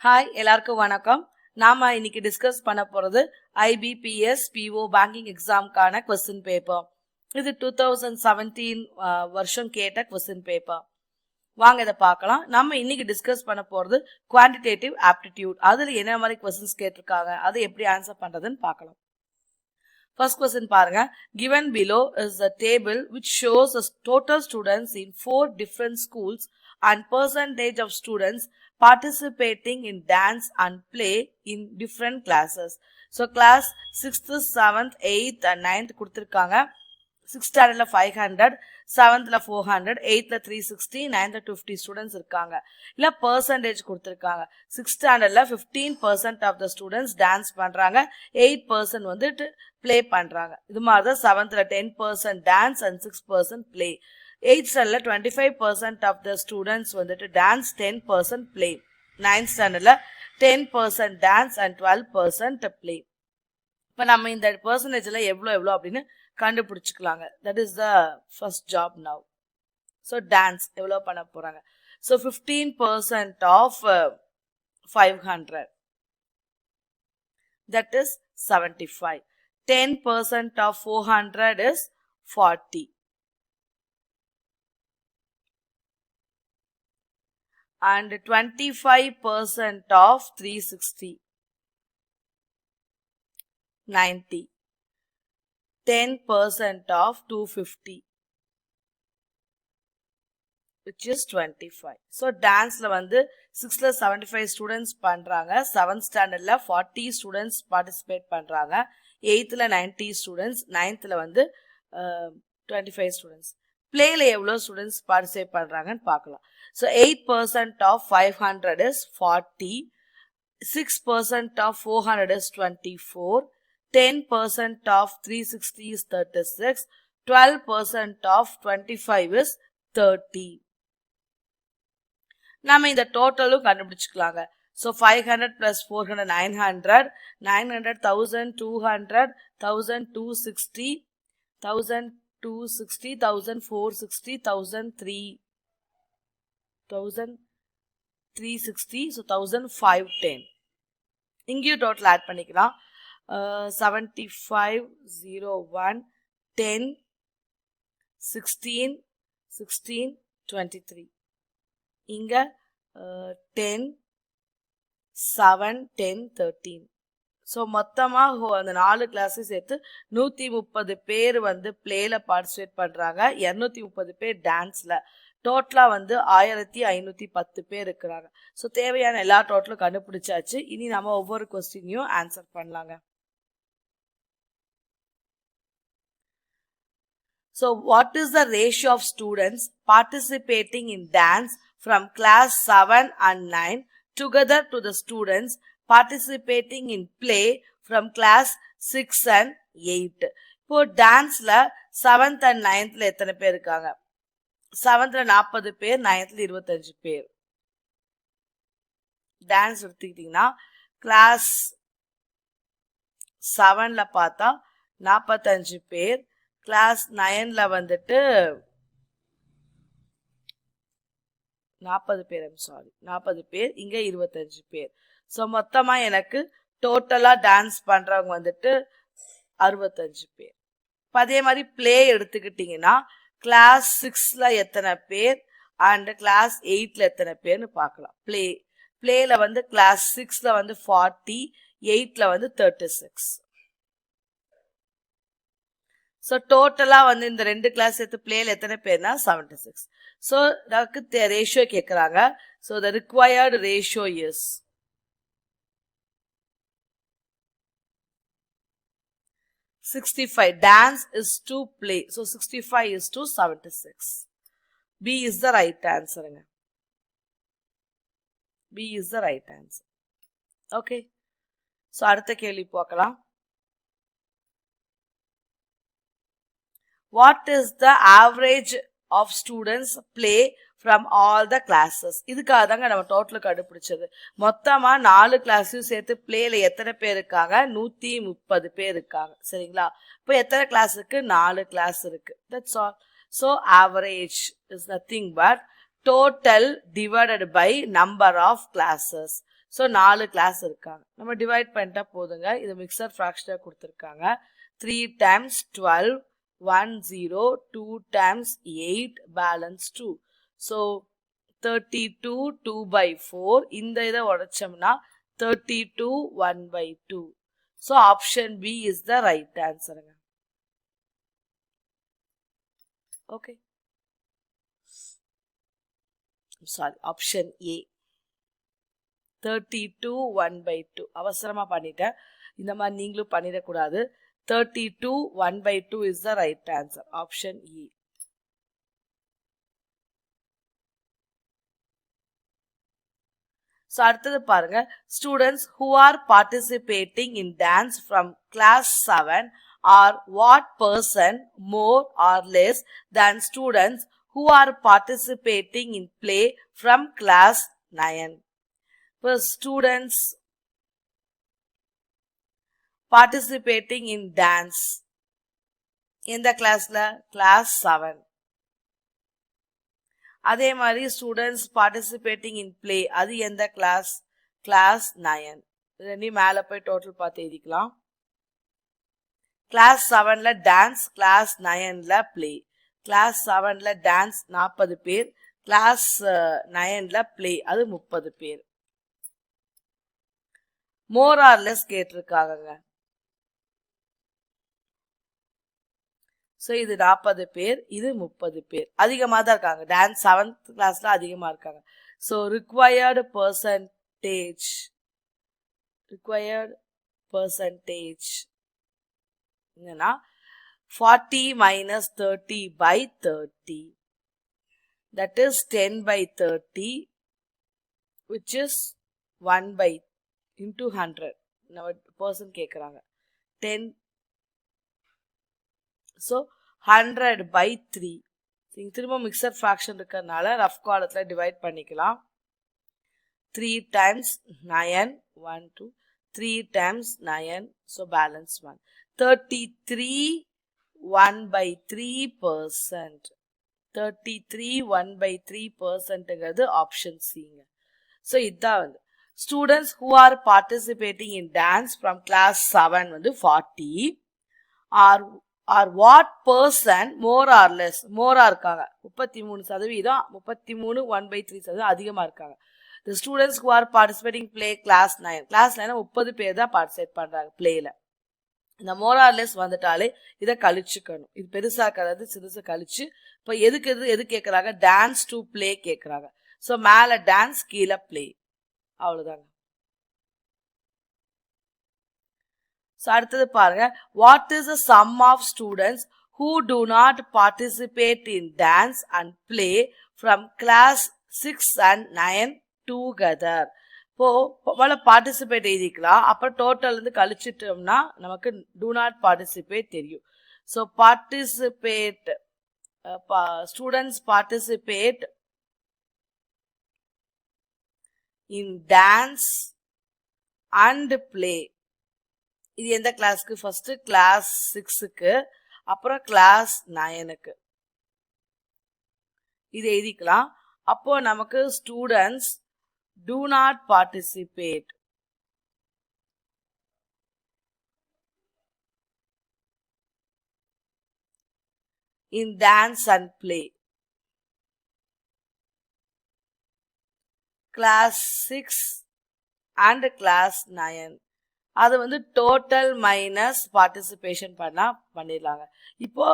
Hi எல்லாருக்கும் வணக்கம். நாம இன்னைக்கு டிஸ்கஸ் பண்ண போறது IBPS PO பேங்கிங் எக்ஸாம்க்கான क्वेश्चन பேப்பர். இது 2017 வருஷம் கேட்ட क्वेश्चन பேப்பர். வாங்க இத பார்க்கலாம். நம்ம இன்னைக்கு டிஸ்கஸ் பண்ண போறது குவாண்டிடேட்டிவ் ஆப்டிடியூட். அதுல என்ன மாதிரி क्वेश्चंस கேட்டிருக்காங்க, அதை எப்படி ஆன்சர் பண்றதுன்னு பார்க்கலாம். First question பாருங்க. Given below is a table which shows the total students in 4 different schools and percentage of students participating in dance and play in different classes. So class 6th, 7th, 8th and 9th கொடுத்திருக்காங்க. 6th standardல 500, 7thல 400, 8thல 360, 9thல 250 students இருக்காங்க. இல்ல percentage கொடுத்திருக்காங்க. 6th standardல 15% of the students dance பண்றாங்க, 8% வந்துட்டு play பண்றாங்க. இது மாதிரி தான் 7thல 10% dance and 6% play. 8th standardல 25% of the students வந்துட்டு dance, 10% play. 9th standardல 10% dance and 12% play. இப்ப நம்ம இந்த percentageல எவ்வளவு அப்படின்னு கண்டுபிடிச்சுக்கலாங்க. That is the first job now. So dance எவ்வளவு பண்ண போறாங்க. So 15% of 500. That is 75. 10% of 400 is 40. And 25% of 360. 90. 10% of 250, which is 25. So dance la வந்து 6ல 75 students பண்றாங்க, 7th standardல 40 students participate பண்றாங்க, 8thல 90 students, 9thல வந்து 25 students. playல எவ்வளவு students participate பண்றாங்கன்னு பார்க்கலாம். So 8% of 500 is 40, 6% of 400 is 24, 10% of 360 is 36, 12% of 25 is 30. நாம இந்த டோட்டலும் கண்டுபிடிச்சுக்கலாங்க. So 500 plus 400 900, 900 1200, 1260, 1260, 1460, 1360, so 1510. இங்கேயும் டோட்டல் ஆட் பண்ணிக்கலாம். 75, 01, 10, 16, 16, 23. இங்க 10, 7, 10, 13. ஸோ மொத்தமாக அந்த 4 கிளாஸஸ் சேர்த்து 130 பேர் வந்து பிளேல பார்ட்டிசிபேட் பண்றாங்க, 230 பேர் டான்ஸ்ல. டோட்டலா வந்து 1510 பேர் இருக்கிறாங்க. ஸோ தேவையான எல்லா டோட்டலும் கண்டுபிடிச்சாச்சு. இனி நம்ம ஒவ்வொரு கொஸ்டினையும் ஆன்சர் பண்ணலாங்க. So what is the ratio of students participating in dance from class 7 and 9 together to the students participating in play from class 6 and 8? இப்போ டான்ஸ்ல 7th and 9thல எத்தனை பேர் இருக்காங்க? 7thல 40 பேர், 9thல 25 பேர். டான்ஸ் எடுத்துக்கிட்டீங்கன்னா கிளாஸ் 7ல பார்த்தா 45 பேர், கிளாஸ் 9ல வந்துட்டு 40 பேர், 40 பேர், இங்க 25 பேர். ஸோ மொத்தமா எனக்கு டோட்டலா டான்ஸ் பண்றவங்க வந்துட்டு 65 பேர். அதே மாதிரி பிளே எடுத்துக்கிட்டீங்கன்னா கிளாஸ் 6ல எத்தனை பேர் அண்ட் கிளாஸ் 8ல எத்தனை பேர்னு பார்க்கலாம். பிளேல வந்து கிளாஸ் 6ல வந்து 40, 8ல வந்து 36. ஸோ டோட்டலா வந்து இந்த 2 கிளாஸ் சேர்த்து பிளேல எத்தனை பேர்னா 76. ஸோ நமக்கு ரேஷியோ கேட்கறாங்க. So the required ratio is 65. Dance is to play. So 65 is to 76. B is the right answer. B is the right answer. Okay. So அடுத்த கேள்வி பார்க்கலாம். What is the average of students play from all the classes? இதுக்காக தாங்க நம்ம total கண்டுபிடிச்சது. மொத்தமா 4 கிளாஸையும் சேர்த்து பிளேல எத்தனை பேர் இருக்காங்க? 130 பேர் இருக்காங்க. சரிங்களா? இப்போ எத்தனை கிளாஸுக்கு? 4 கிளாஸ் இருக்கு. That's all. So average is nothing but total divided by number of classes. So 4 class இருக்காங்க. நம்ம divide பண்ணிட்டா போதுங்க. இது mixed fraction கொடுத்திருக்காங்க. 3 times 12, 1 0, 2 times 8, balance 2. So 32 2 by 4. இந்த இதை உடைச்சோம்னா 32 1 by 2. So option B is the right answer. Okay. Sorry, option A. 32 1 by 2. அவசரமா பண்ணிட்டேன். இந்த மாதிரி நீங்களும் பண்ணிடக்கூடாது. 32 1 by 2 is the right answer. Option E. So அடுத்தது பாருங்க. Students who are participating in dance from class 7 are what person more or less than students who are participating in play from class 9. For students participating in dance in the class 7. அதே மாதிரி students participating in play அது எந்த class 9. ரெண்டையும் மேல போய் total பார்த்து எழுதிக்கலாம். class 7ல dance, class 9ல play. class 7ல dance 40 பேர், class 9ல play அது 30 பேர். more or less கேட்டிருக்காங்க. ஸோ இது 40 பேர், இது 30 பேர். அதிகமாக தான் இருக்காங்க. டான்ஸ் 7th கிளாஸ்ல அதிகமாக இருக்காங்க. ஸோ ரிக்வயர்டு பர்சன்டேஜ் என்னன்னா 40 minus 30 by 30. That is 10 by 30, which is 1 by into 100. நம்ம person கேட்குறாங்க. 10. So 100 by 3. திரும்ப மிக்சர் ஃப்ராக்ஷன் இருக்கிறதுனால ரஃப் காலத்தில் டிவைட் பண்ணிக்கலாம். 3 times 9, 1 2, 3 times 9, so balance 1. 33 1 by 3%. 33 1 by 3%ங்கிறது option சிங்க. ஸோ இதுதான் வந்து students who are participating in dance from class 7 வந்து 40 are what person more or less more இருக்காங்க. 33%, 33 1 by 3% அதிகமாக இருக்காங்க. The students who are participating play class 9. class 9 30 பேர் தான் participate பண்றாங்க பிளேல. இந்த more or less வந்துட்டாலே இதை கழிச்சுக்கணும். இது பெருசா இருக்கிறது சிறுசு கழிச்சு இப்போ எது கேட்கறாங்க? டான்ஸ் டு பிளே கேட்கறாங்க. ஸோ மேல டான்ஸ் கீழே பிளே, அவ்வளவுதாங்க. ஸோ அடுத்தது பாருங்க. What is the sum of students who do not participate in dance and play from class 6 and 9 together? இப்போ பார்ட்டிசிபேட் எழுதிக்கலாம். அப்புறம் டோட்டல் வந்து கழிச்சிட்டோம்னா நமக்கு do not participate தெரியும். So participate students participate in dance and play. இது எந்த கிளாஸ்க்கு? First class 6க்கு, அப்புறம் கிளாஸ் 9க்கு இது எழுதிக்கலாம். அப்போ நமக்கு students do not participate in dance and play class 6 and class 9. அது வந்து டோட்டல் மைனஸ் பார்ட்டிசிபேஷன் பண்ணிடலாங்க. இப்போ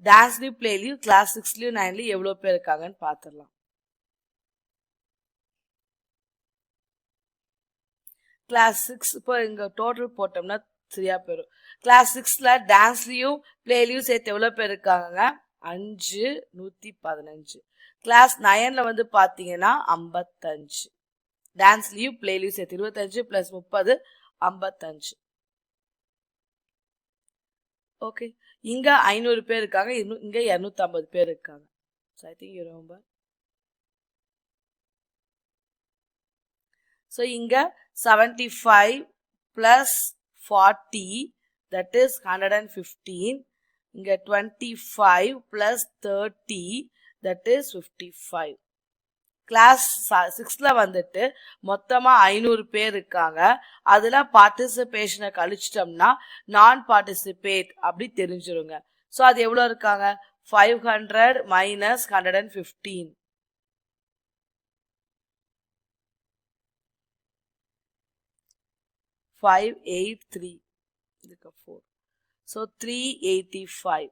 டான்ஸ்லயும் பிளேலயும் கிளாஸ் 6லயும் 9லயும் எவ்வளவு பேர் இருக்காங்கன்னு பாத்துடலாம். கிளாஸ் 6 இப்போ இங்க டோட்டல் போட்டோம்னா சரியா போயிடும். கிளாஸ் 6ல டான்ஸ்லயும் பிளேலயும் சேர்த்து எவ்வளவு பேர் இருக்காங்க? 5 115. கிளாஸ் 9ல வந்து பாத்தீங்கன்னா 55. டான்ஸ்லயும் பிளேலயும் சேர்த்து 25 + 30 55. ஓகே, இங்க 500 பேர் இருக்காங்க, இங்க 250 பேர் இருக்காங்க. So I think you remember. So இங்க 75 + 40, that is 115. இங்க 25 + 30, that is 55. கிளாஸ் 6ல வந்துட்டு மொத்தமா 500 பேர் இருக்காங்க. அதுல பார்ட்டிசிபேஷனை கழிச்சிட்டோம்னா நான் பார்ட்டிசிபேட் அப்படி தெரிஞ்சிருங்க. ஸோ அது எவ்வளோ இருக்காங்க? 500 மைனஸ் 115. 583 இதுக்கு 4. ஸோ 385.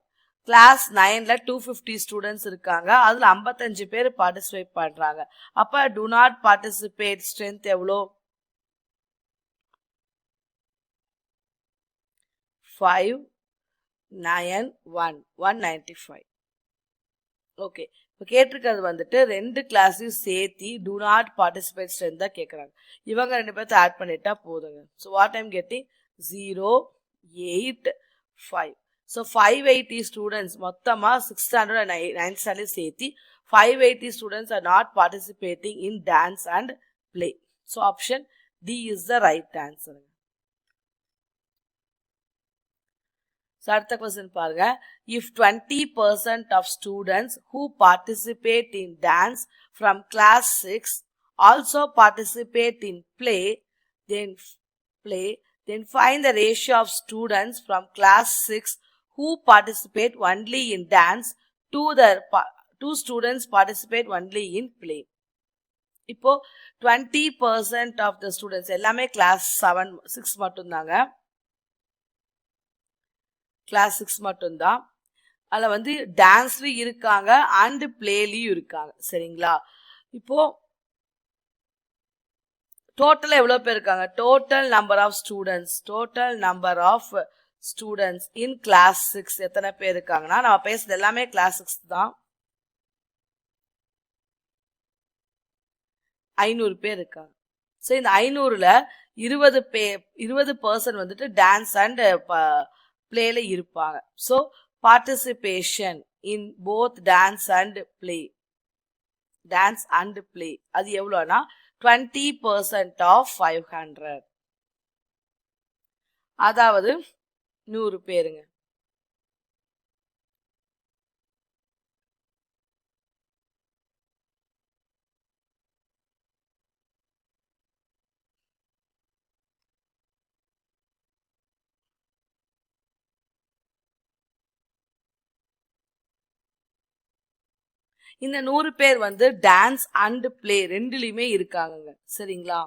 கிளாஸ் 9ல 250 ஸ்டூடெண்ட்ஸ் இருக்காங்க. அதுல 55 பேர் பார்ட்டிசிபேட் பண்றாங்க. அப்ப do not participate ஸ்ட்ரென்த் எவ்வளோ? 591 195. ஓகே, இப்போ கேட்டிருக்கிறது வந்துட்டு 2 கிளாஸையும் சேர்த்தி do not participate ஸ்ட்ரென்த் தான் கேட்குறாங்க. இவங்க 2 பேர்த்த ஆட் பண்ணிட்டா போதுங்க. So what I'm getting 0 8 5. So 580 students மொத்தமாக 6 ஸ்டாண்டர்ட் அண்ட் 9th ஸ்டாண்டர்ட் சேர்த்தி 580 students are not participating in dance and play. So option D is the right answer. So அடுத்த question பாருங்க. If 20% of students who participate in dance from class 6 also participate in play, then find the ratio of students from class 6 who participate only in dance to the two students participate only in play. இப்போ 20% of the students எல்லாமே class 6 மட்டும்தாங்க. Class 6 மட்டும்தான். அதில் வந்து டான்ஸ்லயும் இருக்காங்க and பிளேலையும் இருக்காங்க. சரிங்களா? இப்போ டோட்டல் எவ்வளவு பேர் இருக்காங்க? Total number of students in class 6 எத்தனை பேர் இருக்காங்கன்னா, நம்ம பேசுறது எல்லாமே கிளாஸ் 6 தான். 500 பேர் இருக்காங்க. ஸோ இந்த 500ல 20% வந்துட்டு டான்ஸ் அண்ட் பிளேல இருப்பாங்க. So participation in both dance and play அது எவ்வளோனா 20% ஆஃப் 500, அதாவது 100 பேருங்க. இந்த 100 பேர் வந்து டான்ஸ் அண்ட் பிளே ரெண்டுலயுமே இருக்காங்க. சரிங்களா?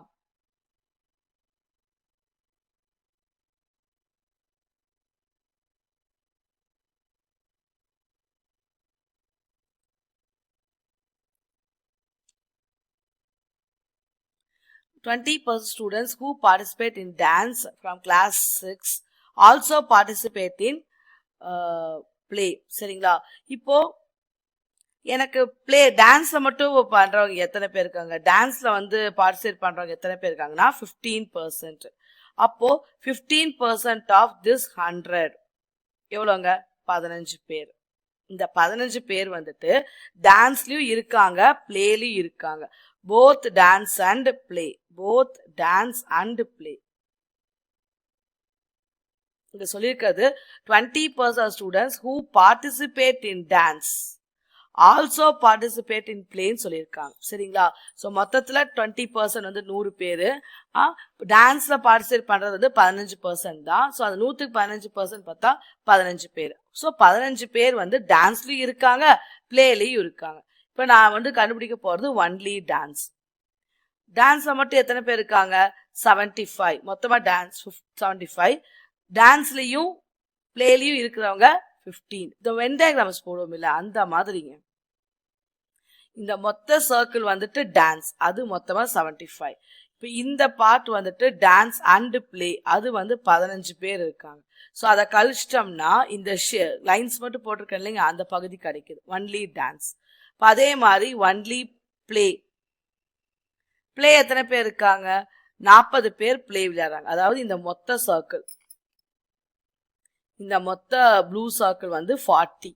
(20% students who participate in dance from class 6 also participate in play. சரிங்களா? இப்போ எனக்கு பிளே டான்ஸ்ல மட்டும் பண்றவங்க எத்தனை பேர் இருக்காங்க? டான்ஸ்ல வந்து பார்ட்டிசிபேட் பண்றவங்க எத்தனை பேர் இருக்காங்கன்னா 15%. அப்போ 15% ஆஃப் திஸ் 100 எவ்வளோங்க? 15 பேர். இந்த 15 பேர் வந்துட்டு டான்ஸ்லயும் இருக்காங்க, பிளேலயும் இருக்காங்க. Both dance and play. இங்க சொல்லியிருக்கிறது 20% students who participate in dance also participate in பிளேன்னு சொல்லியிருக்காங்க. சரிங்களா? ஸோ மொத்தத்தில் 20% வந்து 100 பேர். டான்ஸ்ல பார்ட்டிசிபேட் பண்றது வந்து 15% தான். ஸோ அது 100க்கு 15% பார்த்தா 15 பேர். ஸோ 15 பேர் வந்து டான்ஸ்லயும் இருக்காங்க, பிளேலையும் இருக்காங்க. இப்போ நான் வந்து கண்டுபிடிக்க போறது ஒன்லி டான்ஸ். டான்ஸ்ல மட்டும் எத்தனை பேர் இருக்காங்க? 75. மொத்தமா டான்ஸ் 75. டான்ஸ்லயும் பிளேலையும் இருக்கிறவங்க 15. இந்த வென் டயக்ராம்ஸ் போடுவோம் இல்ல, அந்த மாதிரிங்க. இந்த மொத்த சர்க்கிள் வந்துட்டு டான்ஸ், அது மொத்தமா 75. இப்போ இந்த பார்ட் வந்துட்டு டான்ஸ் அண்ட் பிளே, அது வந்து 15 பேர் இருக்காங்க. ஸோ அதை கழிச்சிட்டோம்னா இந்த லைன்ஸ் மட்டும் போட்டிருக்கேன் இல்லைங்க, அந்த பகுதி கிடைக்குது ஒன்லி டான்ஸ். இப்போ அதே மாதிரி ஒன்லி பிளே எத்தனை பேர் இருக்காங்க? 40 பேர் பிளே விளையாடுறாங்க. அதாவது இந்த மொத்த சர்க்கிள், இந்த மொத்த ப்ளூ சர்க்கிள் வந்து 40.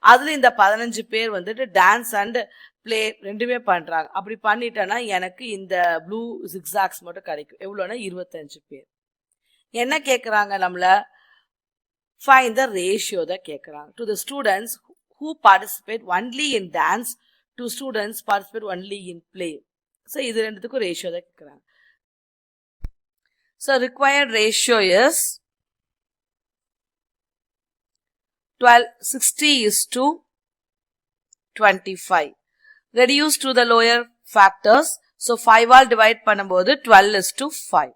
அதுல இந்த 15 பேர் வந்துட்டு டான்ஸ் அண்ட் பிளே ரெண்டுமே பண்றாங்க. அப்படி பண்ணிட்டேன்னா எனக்கு இந்த ப்ளூ ஜிக்ஸாக்ஸ் மட்டும் கிடைக்கும். எவ்வளோன்னா 25 பேர். என்ன கேட்குறாங்க நம்மள? ஃபைண்ட் த ரேஷியோ தான் கேட்குறாங்க. To the students who participate only in dance 2 students participate only in play. So இது ரெண்டுத்துக்கும் ratio தான் கேக்குறாங்க. So required ratio is 60 is to 25. Reduce to the lower factors. So 5 all divide பண்ணும்போது 12 is to 5.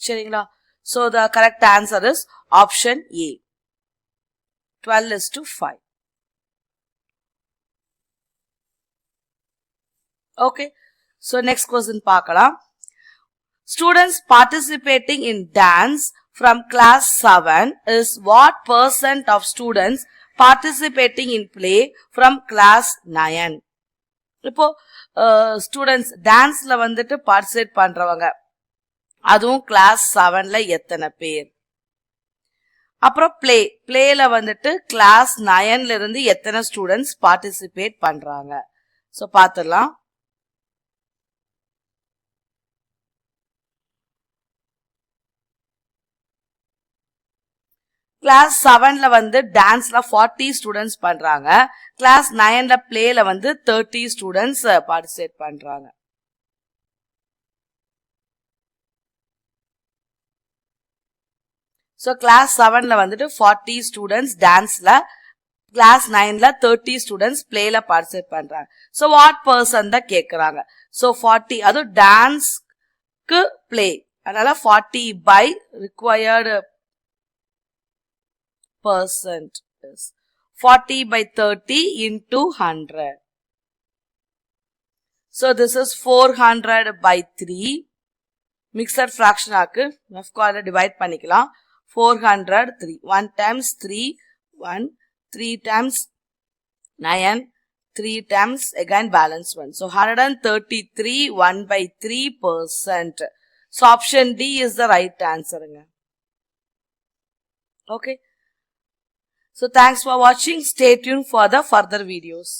சரிங்களா? So the correct answer is option A. 12 is to 5. Okay. So next question பார்க்கலாம். Students participating in dance from class 7 is what percent of students participating in play from class 9? இப்போ students danceல வந்துட்டு participate பண்றவங்க அதுவும் class 7ல எத்தனை பேர்? அப்புறம் playல வந்துட்டு class 9ல இருந்து எத்தனை students participate பண்றாங்க? So பாத்துடலாம். கிளாஸ் 7ல வந்து டான்ஸ்ல 40 ஸ்டூடெண்ட்ஸ் பண்றாங்க. கிளாஸ் 9ல பிளேல வந்து 30 ஸ்டூடெண்ட்ஸ் பார்ட்டிசிபேட் பண்றாங்க. சோ கிளாஸ் 7ல வந்துட்டு 40 ஸ்டூடெண்ட்ஸ் டான்ஸ்ல, கிளாஸ் 9ல 30 ஸ்டூடெண்ட்ஸ் பிளேல பார்ட்டிசிபேட் பண்றாங்க. சோ வாட் பர்சன் தான் கேக்குறாங்க. சோ 40 அது டான்ஸ்க்கு பிளே, அதனால 40 by required percent is 40 by 30 into 100. So this is 400 by 3. Mixed fraction ஆக்கு divide பண்ணிக்கலாம். 400 3. 1 times 3 1. 3 times 9. 3 times again balance 1. So 133 1 by 3%. So option D is the right answer. Okay. So thanks for watching. Stay tuned for the further videos.